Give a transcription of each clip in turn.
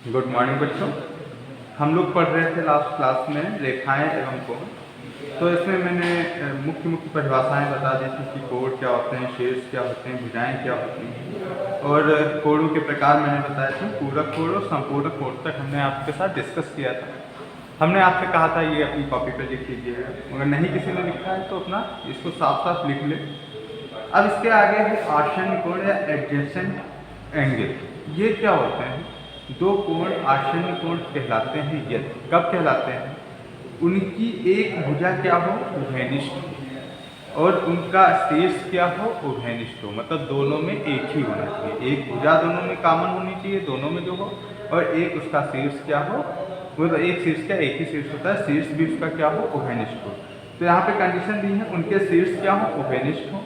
Good morning बच्चों। हम लोग पढ़ रहे थे लास्ट क्लास में रेखाएं एवं कोण। तो इसमें मैंने मुख्य मुख्य परिभाषाएं बता दी थी कि कोण क्या होते हैं, शीर्ष क्या होते हैं, भुजाएं क्या होती हैं, और कोणों के प्रकार मैंने बताए थे। पूरक कोण और संपूरक कोण तक हमने आपके साथ डिस्कस किया था। हमने आपसे कहा था ये अपनी कॉपी पर लिख लीजिएगा, अगर नहीं किसी ने लिखा है तो अपना इसको साफ साफ लिख ले। अब इसके आगे है आसन्न कोण या एडजेसेंट एंगल। ये क्या होते हैं? दो कोण आसन्न कोण कहलाते हैं। यदि कब कहलाते हैं? उनकी एक भुजा क्या हो, उभयनिष्ठ, और उनका शीर्ष क्या हो, उभयनिष्ठ हो। मतलब दोनों में एक ही होना चाहिए, एक भुजा दोनों में कॉमन होनी चाहिए, दोनों में जो हो, और एक उसका शीर्ष क्या हो, मतलब एक शीर्ष क्या, एक ही शीर्ष होता है, शीर्ष भी उसका क्या हो, उभयनिष्ठ हो। तो यहाँ पे कंडीशन दी है, उनके शीर्ष क्या हो, उभयनिष्ठ हो,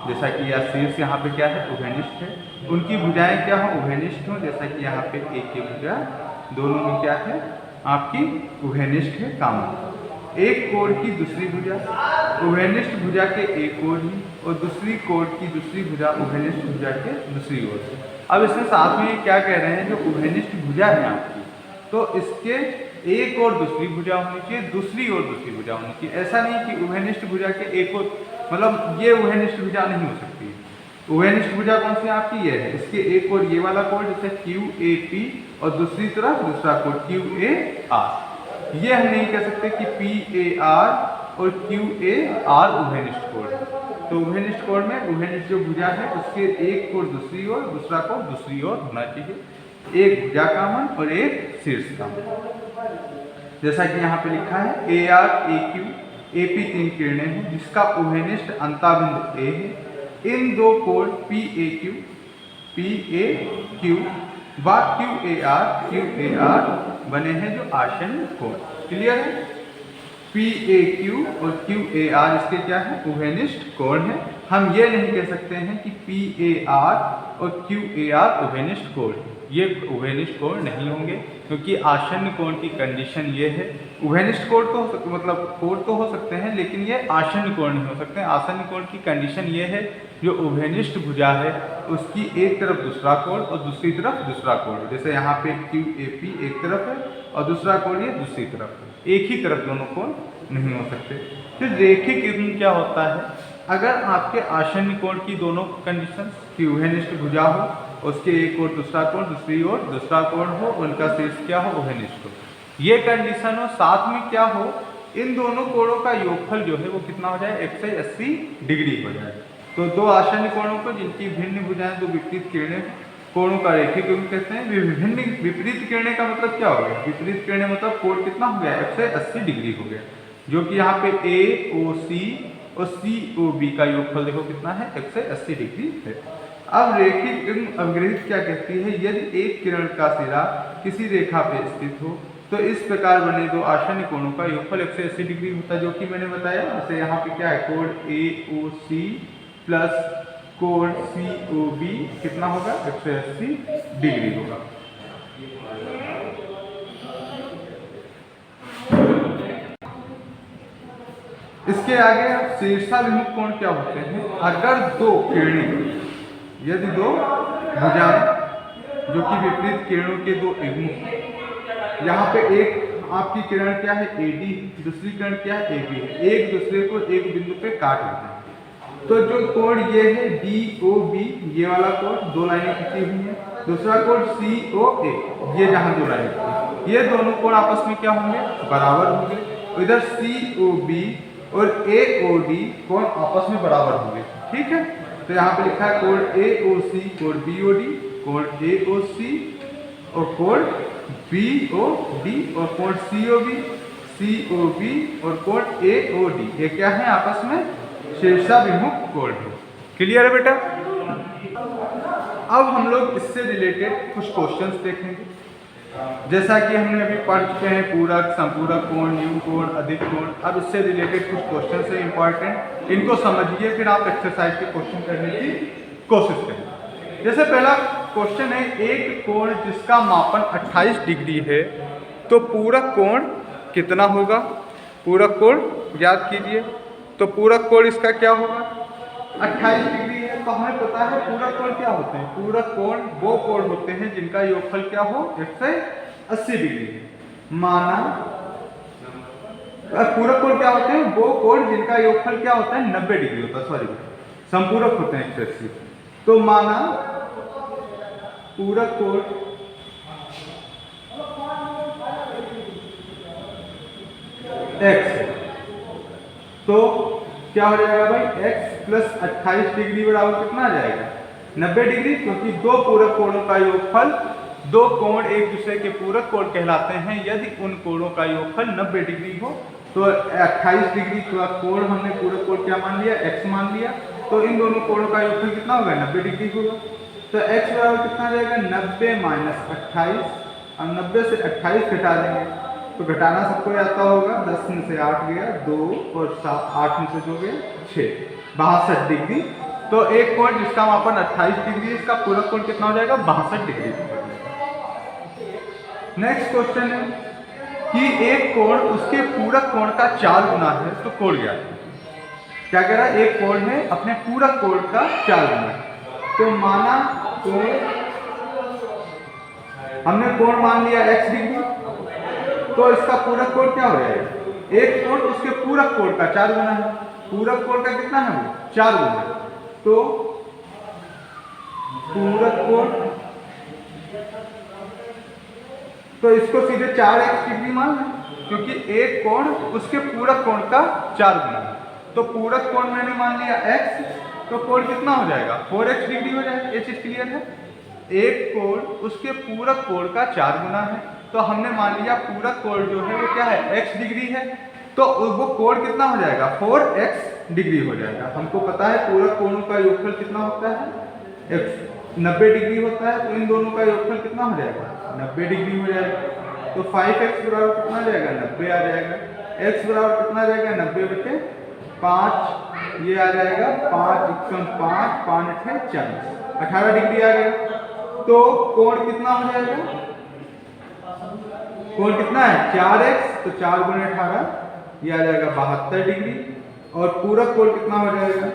जैसा कि यह शीर्ष यहाँ पे क्या है, उभयनिष्ठ है। उनकी भुजाएं क्या हो, उभयनिष्ठ हो, जैसा कि यहाँ पे एक ही भुजा दोनों में क्या है, आपकी उभयनिष्ठ है, कॉमन। एक कोण की दूसरी भुजा उभयनिष्ठ भुजा के एक ओर ही, और दूसरी कोण की दूसरी भुजा उभयनिष्ठ भुजा के दूसरी ओर से। अब इसमें साथ में क्या कह रहे हैं, जो उभयनिष्ठ भुजा है आपकी, तो इसके एक और दूसरी भुजा होनी चाहिए, दूसरी और दूसरी भुजा होनी चाहिए। ऐसा नहीं कि उभयनिष्ठ भुजा के एक और, मतलब ये उभयनिष्ठ भुजा नहीं हो सकती। उभयनिष्ठ भुजा कौन सी आपकी? ये है, इसके एक और ये वाला कोण, जैसे QAP, और दूसरी तरफ दूसरा कोण QAR। ये हम नहीं कह सकते कि PAR और QAR उभयनिष्ठ कोण है। तो उभयनिष्ठ कोण में उभयनिष्ठ जो भुजा है उसके एक कोण दूसरी ओर, दूसरा कोण दूसरी ओर होना चाहिए, एक भुजा कॉमन और एक शीर्ष कॉमन। जैसा कि यहाँ पे लिखा है AR AQ AP तीन किरणें हैं, जिसका उभयनिष्ठ अंतःबिंदु A है। इन दो कोण PAQ व QAR बने हैं जो आसन्न कोण। क्लियर है? PAQ और QAR इसके क्या है, उभयनिष्ठ कोण है। हम ये नहीं कह सकते हैं कि PAR और QAR उभयनिष्ठ कोण है, ये उभयनिष्ठ कोण नहीं होंगे, क्योंकि आसन्न कोण की कंडीशन ये है। उभयनिष्ठ कोण तो मतलब कोण तो हो सकते हैं, लेकिन ये आसन्न कोण नहीं हो सकते हैं। आसन्न कोण की कंडीशन ये है, जो उभयनिष्ठ भुजा है उसकी एक तरफ दूसरा कोण और दूसरी तरफ दूसरा कोण। जैसे यहाँ पे QAP एक तरफ है और दूसरा कोण ये दूसरी तरफ है, एक ही तरफ दोनों कोण नहीं हो सकते। फिर रेखिक युग्म क्या होता है? अगर आपके आसन्न कोण की दोनों कंडीशन की उभयनिष्ठ भुजा हो, उसके एक ओर दूसरा कोण, दूसरी ओर दूसरा कोण हो, उनका शीर्ष क्या हो, उभयनिष्ठ हो, ये कंडीशन हो, साथ में क्या हो, इन दोनों कोणों का योगफल जो है वो कितना हो जाए, 180 डिग्री हो जाए। तो दो आसन्न कोणों को जिनकी भिन्न भुजाएं, दो विपरीत किरणें, कोणों का रेखिक युग्म कहते हैं। विभिन्न विपरीत किरणें का मतलब क्या हो गया? विपरीत किरणें मतलब कोण कितना हो गया, 180 डिग्री हो गया, जो कि यहाँ पे AOC और COB का योगफल देखो कितना है, 180 डिग्री है। अब रेखिक युग्म अवग्रहित क्या कहती है? यदि एक किरण का सिरा किसी रेखा पे स्थित हो तो इस प्रकार बने दो आसन्न कोणों का योगफल 180 डिग्री होता है, जो कि मैंने बताया। जैसे यहाँ पे क्या है, कोण AOC प्लस कोण COB कितना होगा, 180 डिग्री होगा। इसके आगे शीर्षाभिमुख कोण क्या होते हैं? अगर दो किरणें, यदि दो भुजाएं जो कि विपरीत किरणों के दो युग्म, यहाँ पे एक आपकी किरण क्या है, AD, दूसरी किरण क्या है, AB है, एक दूसरे को एक बिंदु पे काट लेते हैं, तो जो कोण ये है DOB, ये वाला कोण, दो लाइनें खींची हुई हैं, दूसरा कोण COA, ये जहाँ दो लाइनें खींची, ये दोनों कोण आपस में क्या होंगे, बराबर होंगे। इधर COB और AOD कोण आपस में बराबर होंगे, ठीक है। तो यहाँ पे लिखा है कोण AOC कोण BOD, कोण AOC और कोण BOD, और कोण COB और कोण AOD, ये क्या है, आपस में शीर्षाभिमुख कोण है। क्लियर है बेटा? अब हम लोग इससे रिलेटेड कुछ क्वेश्चंस देखेंगे। जैसा कि हमने अभी पढ़ चुके हैं पूरक, संपूरक कोण, न्यून कोण, अधिक कोण। अब इससे रिलेटेड कुछ क्वेश्चंस है इंपॉर्टेंट, इनको समझिए, फिर आप एक्सरसाइज के क्वेश्चन करने की कोशिश करें। जैसे पहला क्वेश्चन है, एक कोण जिसका मापन 28 डिग्री है तो पूरक कोण कितना होगा? पूरक कोण याद कीजिए, तो पूरक कोण इसका क्या होगा, 28 डिग्री है। तो हमें पता है पूरक कोण क्या होते हैं। पूरक कोण वो कोण होते हैं जिनका योगफल क्या हो, 80 डिग्री है। माना पूरक कोण क्या होते हैं? वो कोण जिनका योगफल क्या होता है? 90 डिग्री होता है, सॉरी संपूरक होते हैं 180। तो माना पूरक कोण x, तो क्या हो जाएगा भाई? x प्लस 28 डिग्री बराबर कितना आ जाएगा? 90 डिग्री, क्योंकि दो पूरक कोणों का योगफल, दो कोण एक दूसरे के पूरक कोण कहलाते हैं यदि उन कोणों का योगफल 90 डिग्री हो। तो 28 डिग्री का कोण हमने पूरक कोण क्या मान लिया? x मान लिया। तो इन दोनों कोणों का योगफल कितना होगा? 90 डिग्री होगा। तो x बराबर कितना आ जाएगा? 90 माइनस 28। अब 90 से 28 घटा देंगे तो घटाना सबको आता होगा। 10 में से 8 गया 2 और 8 में से 2 गया 6, 62 डिग्री। तो एक कोण जिसका मापन 28 डिग्री, इसका पूरक कोण कितना हो जाएगा? 62 डिग्री। नेक्स्ट क्वेश्चन है कि एक कोण उसके पूरक कोण का 4 गुना है, तो कोण क्या है? क्या कह रहा है? एक कोण है अपने पूरक कोण का 4 गुना है। तो माना कोण, हमने कोण मान लिया x डिग्री, तो इसका पूरक कोण क्या हो जाएगा? एक कोण उसके पूरक कोण का 4 गुना है। पूरक कोण का कितना है? वो 4 गुना है। तो पूरक कोण, तो इसको सीधे 4x डिग्री मान लें, क्योंकि एक कोण उसके पूरक कोण का 4 गुना है। तो पूरक कोण मैंने मान लिया x, तो कोण कितना हो जाएगा? 4x डिग्री हो जाएगा। ये चीज क्लियर है? एक कोण उसके पूरक कोण का 4 गुना है, तो हमने मान लिया पूरक कोण जो है वो क्या है? x डिग्री है। तो वो कोण कितना हो जाएगा? 4x डिग्री हो जाएगा। हमको पता है पूरक कोणों का योगफल कितना होता है? x 90 डिग्री होता है। तो इन दोनों का योगफल कितना हो जाएगा? 90 डिग्री हो जाएगा। तो 5x बराबर कितना आ जाएगा? 90 आ जाएगा। x बराबर कितना आ जाएगा? 90/5, ये आ जाएगा 5 × 5, 5 × 40, 18 डिग्री आ गया। तो कोण कितना हो जाएगा? कोण कितना है? 4x, तो 4 × 18, ये आ जाएगा 72 डिग्री। और पूरक कोण कितना हो जाएगा?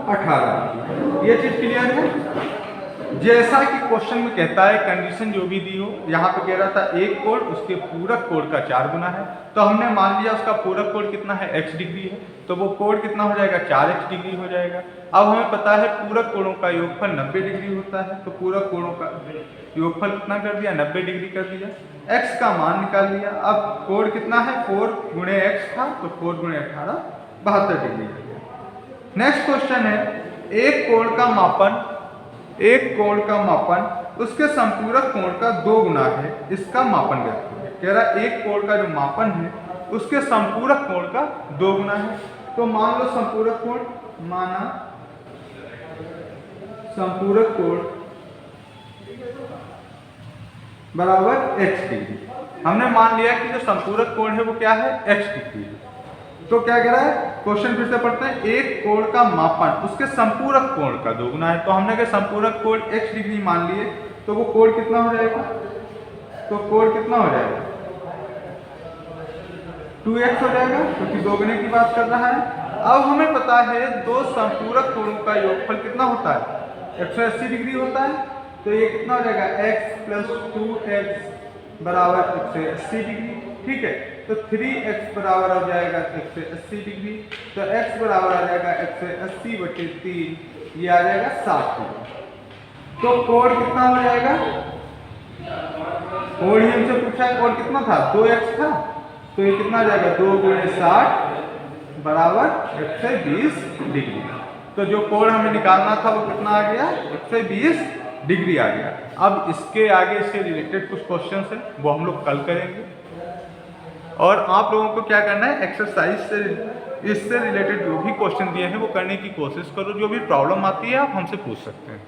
18। ये चीज क्लियर है? जैसा कि क्वेश्चन में कहता है, कंडीशन जो भी दी हो, यहाँ पे कह रहा था एक कोण उसके पूरक कोण का 4 गुना है, तो हमने मान लिया उसका पूरक कोण कितना है? x डिग्री है। तो वो कोण कितना हो जाएगा? 4x डिग्री हो जाएगा। अब हमें पता है पूरक कोणों का योगफल 90 डिग्री होता है, तो पूरक कोणों का योगफल कितना कर दिया? 90 डिग्री कर दिया। x का मान निकाल लिया। अब कोण कितना है? 4 × x था, तो 4 × 18, 72 डिग्री हो गया। नेक्स्ट क्वेश्चन है, एक कोण का मापन उसके संपूरक कोण का 2 गुना है, इसका मापन ज्ञात करें। कह रहा है एक कोण का जो मापन है उसके संपूरक कोण का 2 गुना है। तो मान लो संपूरक कोण, माना संपूरक कोण बराबर x डिग्री। हमने मान लिया कि जो संपूरक कोण है वो क्या है? x डिग्री है। तो क्या कह रहा है? क्वेश्चन फिर से पढ़ते हैं। एक कोण का मापन उसके संपूरक कोण का 2 गुना है। तो हमने कहा संपूरक कोण x डिग्री मान लिए, तो वो कोण कितना हो जाएगा? तो कोण कितना हो जाएगा? 2x हो जाएगा, क्योंकि 2 गुने की बात कर रहा है। अब हमें पता है दो संपूरक कोणों का योगफल कितना होता है? 180 डिग्री होता है। तो ये कितना हो जाएगा? x + 2x बराबर 180 डिग्री। ठीक है, तो 3x बराबर हो जाएगा 180 डिग्री। तो x बराबर आ जाएगा 180/3, ये आ जाएगा 60 डिग्री। तो कोण कितना हो जाएगा? कोण ही हमसे पूछा है, कोण कितना था? 2x था। तो ये कितना आ जाएगा? 2 × 60 बराबर 120 डिग्री। तो जो कोण हमें निकालना था वो कितना आ गया? 120 डिग्री आ गया। अब इसके आगे इससे रिलेटेड कुछ क्वेश्चंस हैं, वो हम लोग कल करेंगे। और आप लोगों को क्या करना है? एक्सरसाइज से इससे रिलेटेड जो भी क्वेश्चन दिए हैं वो करने की कोशिश करो। जो भी प्रॉब्लम आती है आप हमसे पूछ सकते हैं।